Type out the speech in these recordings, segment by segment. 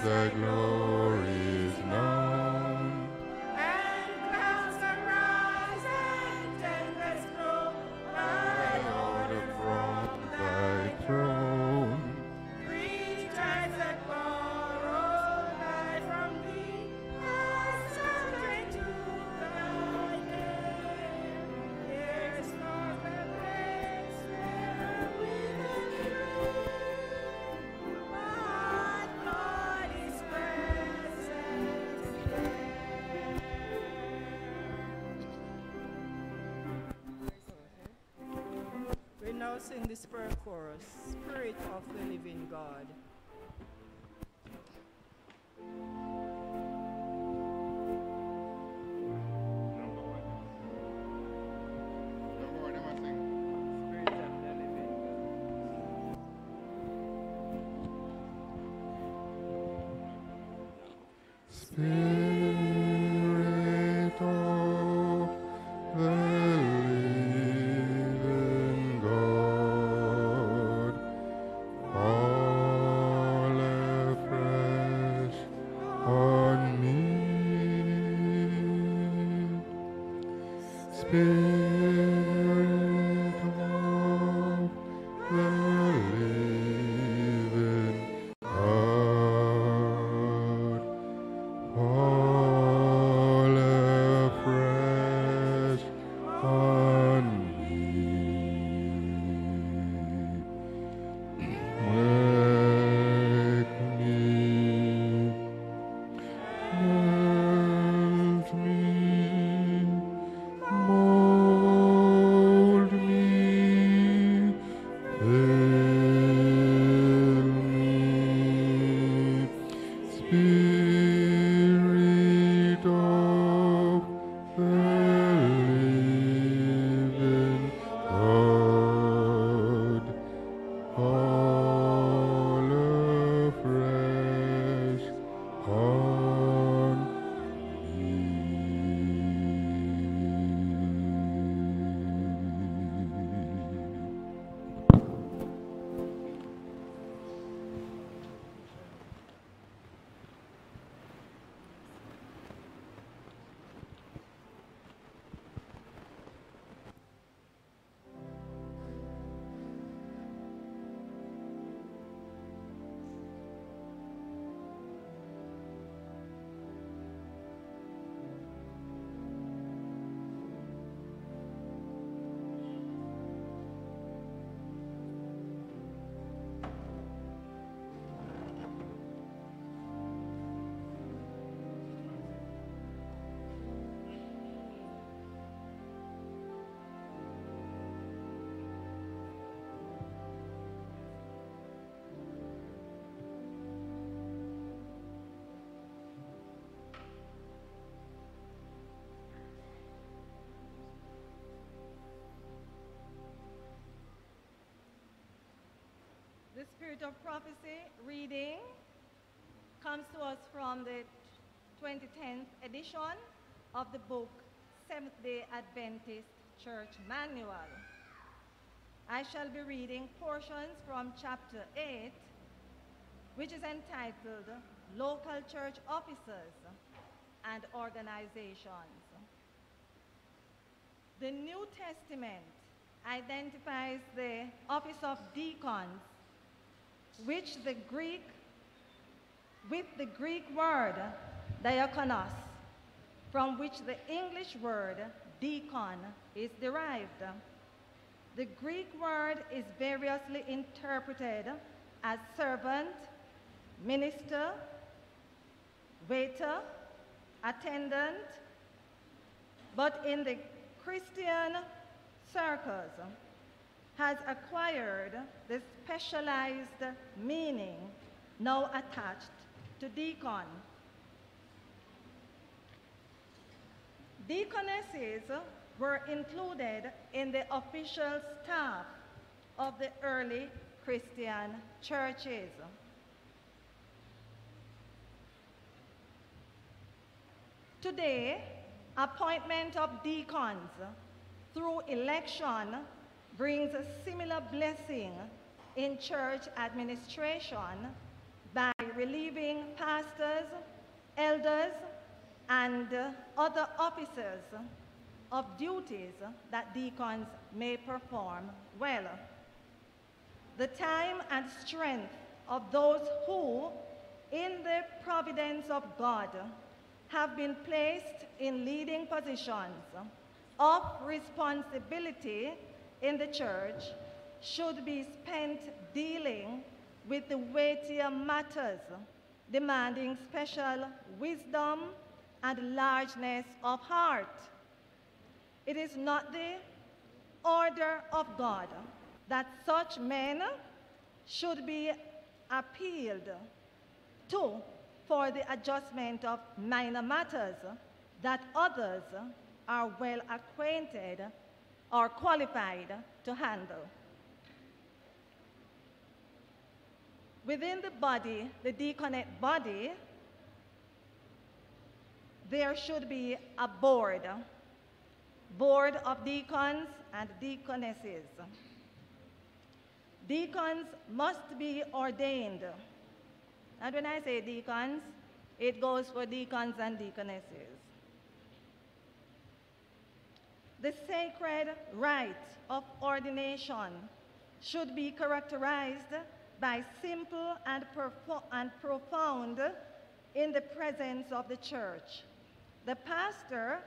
thy glory is known. And clouds arise and tempests grow, Thy order from thy throne. creatures that borrow life from thee, are subject to thy name. There's not a place where we can free, but God is present there. We now sing this prayer chorus, Spirit of the Living God. Spirit of the Living God. Spirit of the living God, fall afresh on me. Spirit of the living God, fall afresh on me. Make me, melt me, mold me, fill me. Spirit of the living God, fall afresh on me. The Spirit of Prophecy reading comes to us from the 2010th edition of the book Seventh-day Adventist Church Manual. I shall be reading portions from chapter 8, which is entitled Local Church Officers and Organizations. The New Testament identifies the office of deacons, with the Greek word diakonos, from which the English word deacon is derived. The Greek word is variously interpreted as servant, minister, waiter, attendant, but in the Christian circles has acquired the specialized meaning now attached to deacon. Deaconesses were included in the official staff of the early Christian churches. Today, appointment of deacons through election brings a similar blessing in church administration by relieving pastors, elders, and other officers of duties that deacons may perform well. The time and strength of those who, in the providence of God, have been placed in leading positions of responsibility in the church should be spent dealing with the weightier matters demanding special wisdom and largeness of heart. It is not the order of God that such men should be appealed to for the adjustment of minor matters that others are well acquainted or qualified to handle. Within the body, the deaconate body, there should be a board of deacons and deaconesses. Deacons must be ordained. And when I say deacons, it goes for deacons and deaconesses. The sacred rite of ordination should be characterized by simple and profound in the presence of the church. The pastor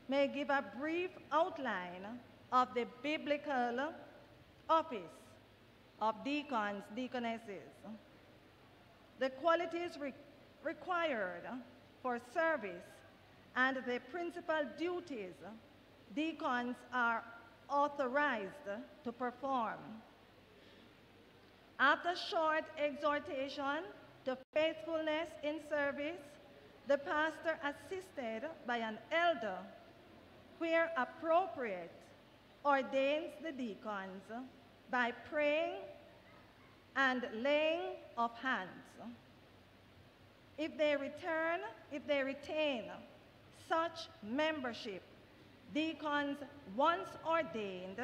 may give a brief outline of the biblical office of deacons, deaconesses, the qualities required for service, and the principal duties deacons are authorized to perform. After short exhortation to faithfulness in service, the pastor, assisted by an elder, where appropriate, ordains the deacons by praying and laying of hands. If they retain such membership, deacons once ordained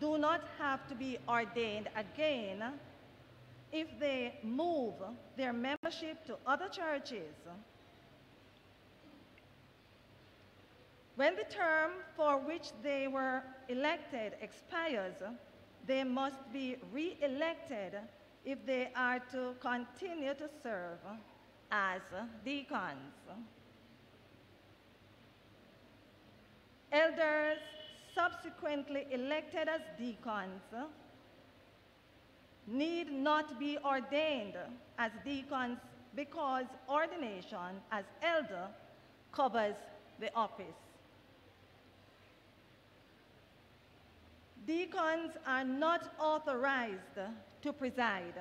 do not have to be ordained again if they move their membership to other churches. When the term for which they were elected expires, they must be re-elected if they are to continue to serve as deacons. Elders subsequently elected as deacons need not be ordained as deacons because ordination as elder covers the office. Deacons are not authorized to preside.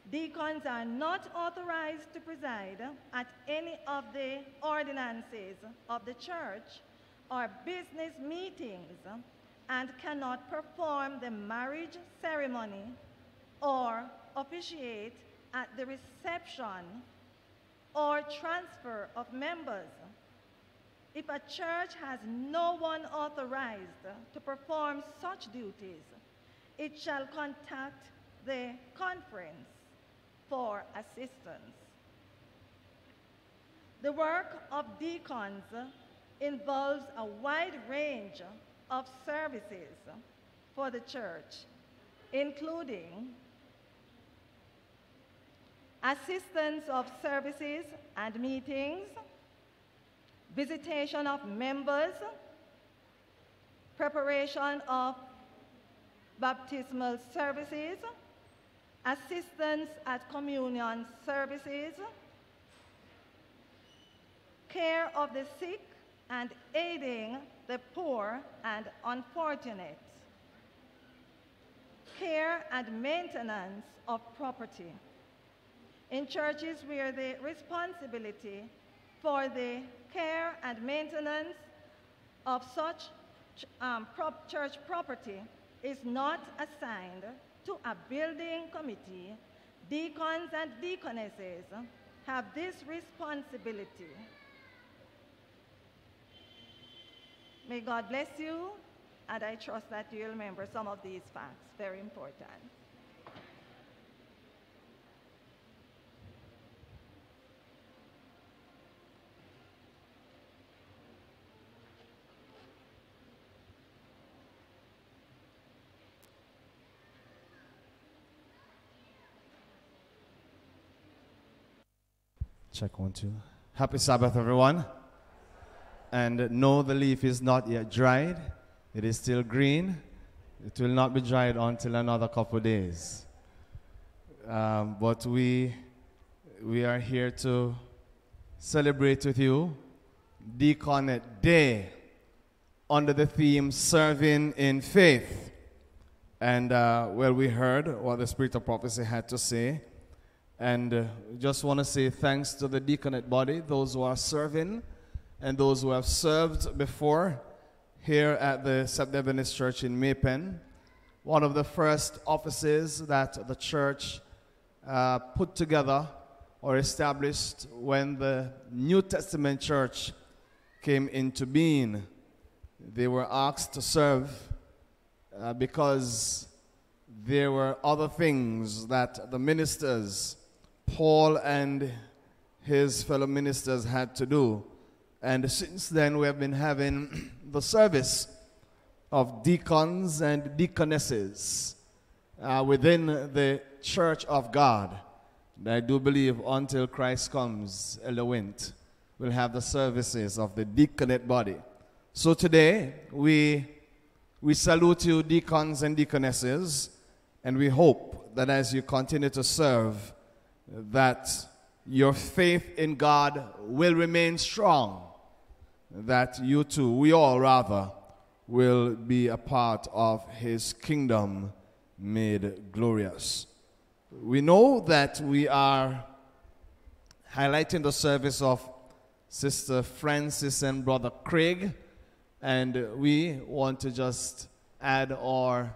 Deacons are not authorized to preside at any of the ordinances of the church or business meetings and cannot perform the marriage ceremony or officiate at the reception or transfer of members. If a church has no one authorized to perform such duties, it shall contact the conference for assistance. The work of deacons involves a wide range of services for the church, including assistance of services and meetings, visitation of members, preparation of baptismal services, assistance at communion services, care of the sick, and aiding the poor and unfortunate, care and maintenance of property. In churches where the responsibility for the care and maintenance of such church property is not assigned to a building committee, deacons and deaconesses have this responsibility. May God bless you, and I trust that you'll remember some of these facts, very important. Check 1, 2. Happy Sabbath, everyone. And no, the leaf is not yet dried. It is still green. It will not be dried until another couple of days. But we are here to celebrate with you Deaconate Day under the theme Serving in Faith. And we heard what the Spirit of Prophecy had to say. And just want to say thanks to the deaconate body, those who are serving and those who have served before here at the Seventh-day Adventist Church in Maypen. One of the first offices that the church put together or established when the New Testament church came into being. They were asked to serve because there were other things that the ministers, Paul and his fellow ministers, had to do. And since then, we have been having the service of deacons and deaconesses within the Church of God. And I do believe until Christ comes, Elder Wint will have the services of the deaconate body. So today, we salute you, deacons and deaconesses, and we hope that as you continue to serve, that your faith in God will remain strong, that you too, we all rather, will be a part of his kingdom made glorious. We know that we are highlighting the service of Sister Francis and Brother Craig, and we want to just add our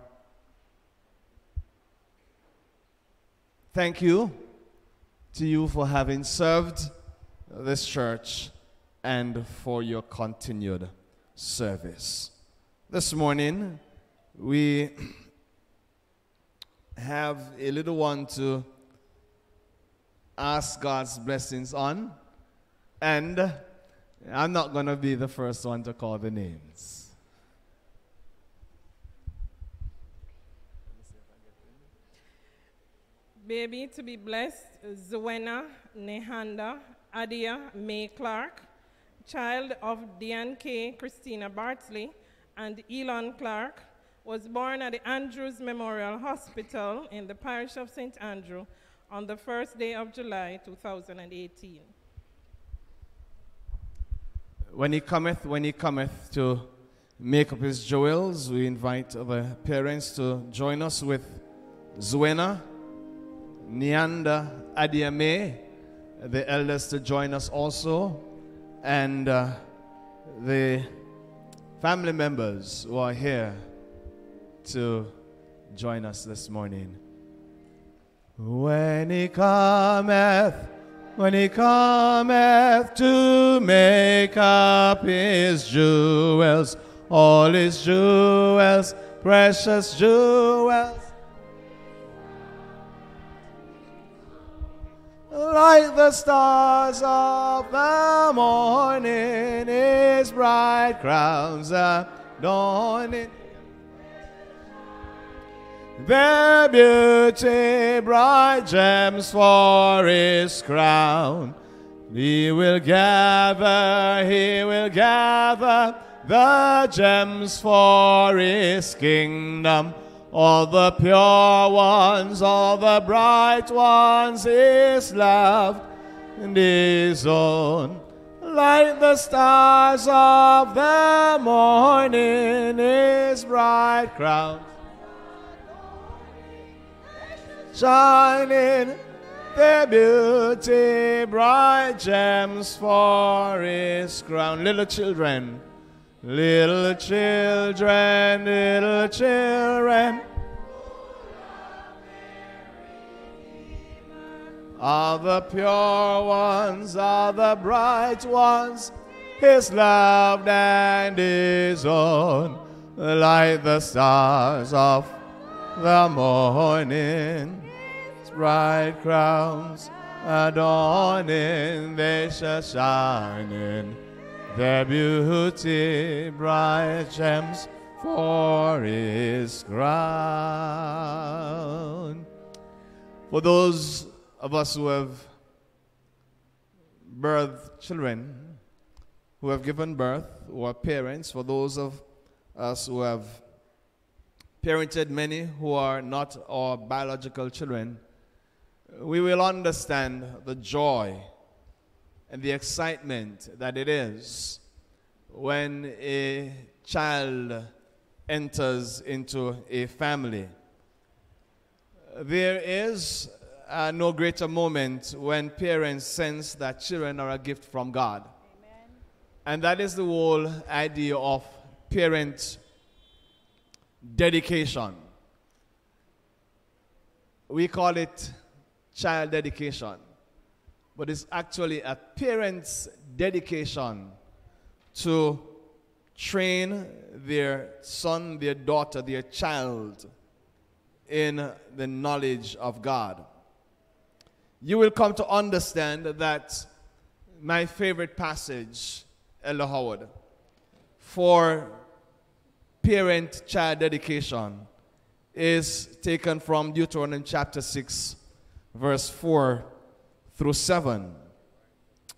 thank you to you for having served this church and for your continued service. This morning, we have a little one to ask God's blessings on, and I'm not going to be the first one to call the names. Baby to be blessed, Zuena Nehanda Adia May Clark, child of Diane K. Christina Bartley and Elon Clark, was born at the Andrews Memorial Hospital in the parish of St. Andrew on the 1st day of July 2018. When he cometh to make up his jewels, we invite the parents to join us with Zuena Nianda Adiame, the elders to join us also, and the family members who are here to join us this morning. When he cometh to make up his jewels, all his jewels, precious jewels, like the stars of the morning, his bright crowns adorning. Their beauty, bright gems for his crown. He will gather the gems for his kingdom. All the pure ones, all the bright ones, his loved and his own. Like the stars of the morning, his bright crown shining, their beauty, bright gems for his crown. Little children, all the pure ones, all the bright ones, his loved and his own, like the stars of the morning, bright crowns adorning, they shall shine in their beauty, bright gems for his crown. For those of us who have birth children, who have given birth, who are parents, for those of us who have parented many who are not our biological children, we will understand the joy and the excitement that it is when a child enters into a family. There is no greater moment when parents sense that children are a gift from God. Amen. And that is the whole idea of parent dedication. We call it child dedication, but it's actually a parent's dedication to train their son, their daughter, their child in the knowledge of God. You will come to understand that my favorite passage, Elder Howard, for parent-child dedication is taken from Deuteronomy chapter 6, verse 4 through 7,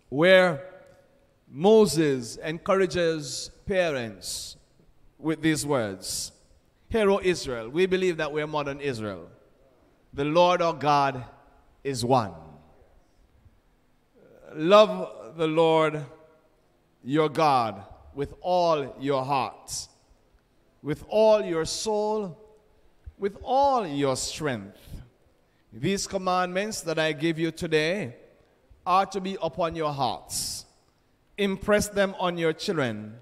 where Moses encourages parents with these words. Hear, O Israel, we believe that we are modern Israel. The Lord our God is one. Love the Lord your God with all your heart, with all your soul, with all your strength. These commandments that I give you today are to be upon your hearts. Impress them on your children.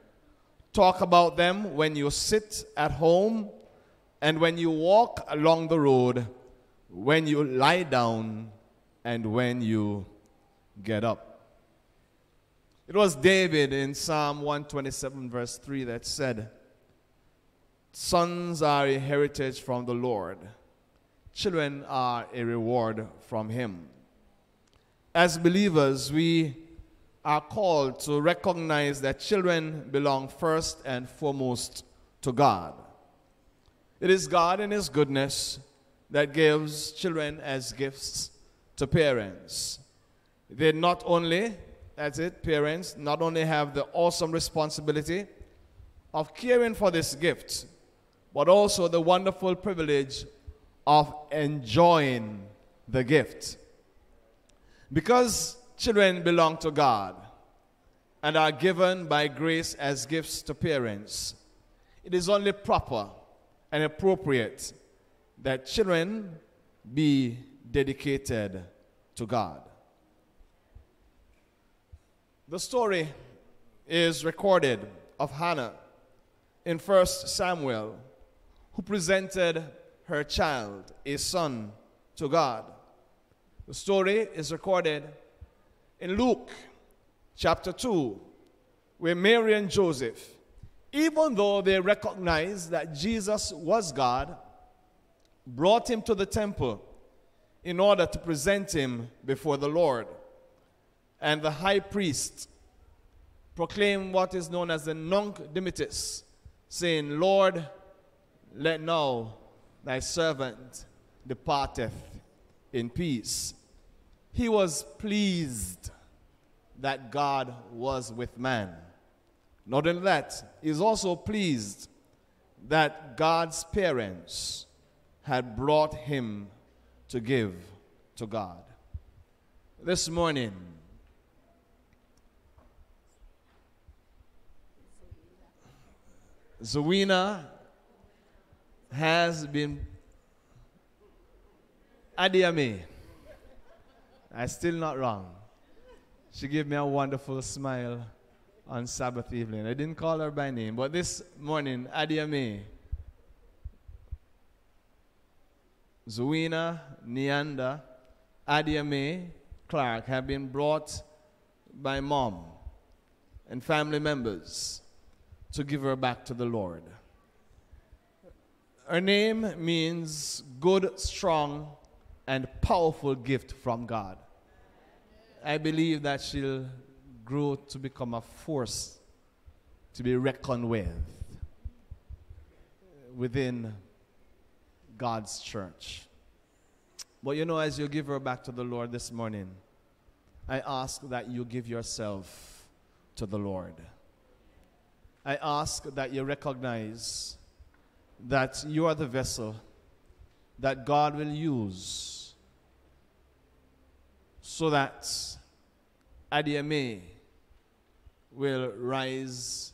Talk about them when you sit at home and when you walk along the road, when you lie down and when you get up. It was David in Psalm 127 verse 3 that said, sons are a heritage from the Lord. Children are a reward from him. As believers, we are called to recognize that children belong first and foremost to God. It is God in his goodness that gives children as gifts to parents. They not only, parents not only have the awesome responsibility of caring for this gift, but also the wonderful privilege of enjoying the gift. Because children belong to God and are given by grace as gifts to parents, it is only proper and appropriate that children be dedicated to God. The story is recorded of Hannah in 1 Samuel, who presented her child, a son, to God. The story is recorded in Luke chapter 2, where Mary and Joseph, even though they recognized that Jesus was God, brought him to the temple in order to present him before the Lord. And the high priest proclaimed what is known as the Nunc Dimittis, saying, Lord, let now thy servant departeth in peace. He was pleased that God was with man. Not only that, he is also pleased that God's parents had brought him to give to God. This morning, Zawina has been Adiame. I'm still not wrong. She gave me a wonderful smile on Sabbath evening. I didn't call her by name, but this morning, Adiame, Zawina, Neanda, Adiame, Clark have been brought by mom and family members to give her back to the Lord. Her name means good, strong, and powerful gift from God. I believe that she'll grow to become a force to be reckoned with within God's church. But you know, as you give her back to the Lord this morning, I ask that you give yourself to the Lord. I ask that you recognize that you are the vessel that God will use so that Adiyame will rise